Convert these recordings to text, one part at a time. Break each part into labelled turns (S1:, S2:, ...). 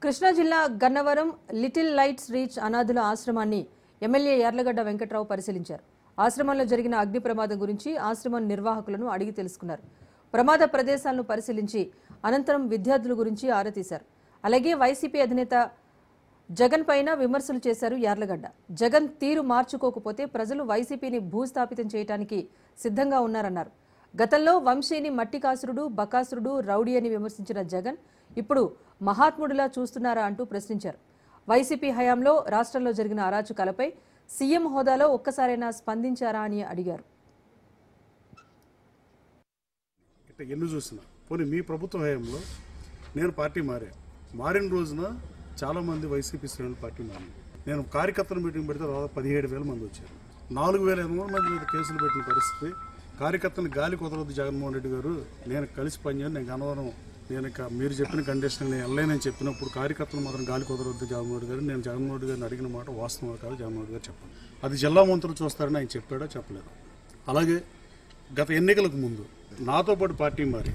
S1: కృష్ణా జిల్లా Gannavaram little lights reach అనాథుల ఆశ్రమాన్ని MLA Yarlagadda Venkatrao పరిశీలించారు. ఆశ్రమంలో జరిగిన అగ్ని ప్రమాదం గురించి ఆశ్రమం నిర్వాహకులను అడిగి తెలుసుకున్నారు. ప్రమాద ప్రదేశాలను పరిశీలించి అనంతరం విద్యార్థుల గురించి ఆరా తీశారు. అలాగే వైసీపీ అధినేత జగన్ పైన విమర్శలు చేశారు యార్లగడ్డ. జగన్ తీరు మార్చుకోకపోతే ప్రజలు వైసీపీని భూస్థాపితం చేయడానికి సిద్ధంగా ఉన్నారన్నారు. గతంలో వంశీని మట్టికాసురుడు, బకాసురుడు, రౌడీ అని విమర్శించిన జగన్ ఇప్పుడు మహాత్ముడిలా చూస్తున్నారా అంటూ ప్రశ్నించారు. వైసీపీ హయాంలో రాష్ట్రంలో జరిగిన అరాచకాలపై సీఎం హోదాలో ఒక్కసారైనా స్పందించారా అని అడిగారు.
S2: ఎన్ని చూసినా పోనీ మీ ప్రభుత్వ హయాంలో నేను పార్టీ మారిన రోజున చాలామంది వైసీపీ శ్రేణులు పార్టీ మారింది. నేను కార్యకర్తల మీటింగ్ పెడితే దాదాపు 17,000 మంది వచ్చారు. 4,800 మంది మీద కేసులు పెట్టిన పరిస్థితి. కార్యకర్తలను గాలి కుదరవద్దు జగన్మోహన్ రెడ్డి గారు, నేను కలిసి పనిచేయను, నేను గన్నవరం నేను మీరు చెప్పిన కండిషన్ నేను వెళ్ళలేనని చెప్పినప్పుడు కార్యకర్తలు మాత్రం గాలి కుదరవద్దు జగన్మోహన్ రెడ్డి గారు. నేను జగన్మోహన్ రెడ్డి గారిని అడిగిన మాట వాస్తవం కాదు, జగన్మోహన్ రెడ్డి గారు చెప్పాలి. అది జిల్లా మంత్రులు చూస్తారని ఆయన చెప్పాడో చెప్పలేదు. అలాగే గత ఎన్నికలకు ముందు నాతో పాటు పార్టీ మారి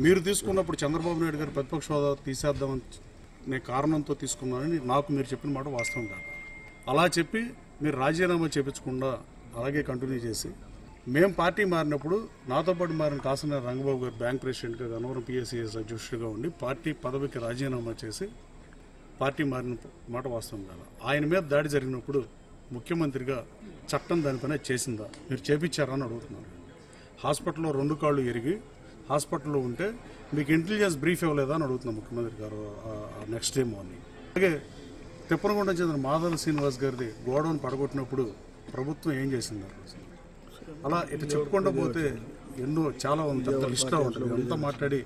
S2: మీరు తీసుకున్నప్పుడు చంద్రబాబు నాయుడు గారు ప్రతిపక్ష హోదా తీసేద్దామని నేను కారణంతో తీసుకున్నానని నాకు మీరు చెప్పిన మాట వాస్తవం కాదు. అలా చెప్పి మీరు రాజీనామా చేయించకుండా అలాగే కంటిన్యూ చేసి మేము పార్టీ మారినప్పుడు నాతో పాటు మారిన కాసన రంగబాబు గారు బ్యాంక్ ప్రెసిడెంట్గా గన్నవరం పిఎస్సిఎస్ అధ్యక్షుడిగా ఉండి పార్టీ పదవికి రాజీనామా చేసి పార్టీ మారిన మాట వాస్తవం కాదు. ఆయన మీద దాడి జరిగినప్పుడు ముఖ్యమంత్రిగా చట్టం దానిపైన చేసిందా, మీరు చేపించారా అని అడుగుతున్నారు. హాస్పిటల్లో 2 కాళ్ళు ఎరిగి హాస్పిటల్లో ఉంటే మీకు ఇంటెలిజెన్స్ బ్రీఫ్ ఇవ్వలేదా అని అడుగుతున్నాం ముఖ్యమంత్రి గారు నెక్స్ట్ డే మార్నింగ్. అలాగే తిప్పనగుండం చెందిన మాధవ శ్రీనివాస్ గారిది గోడౌన్ పడగొట్టినప్పుడు ప్రభుత్వం ఏం చేసింది? అలా ఇటు చెప్పుకుంటూ పోతే ఎన్నో చాలా పెద్ద లిస్టులో ఉంటుంది. అంతా మాట్లాడి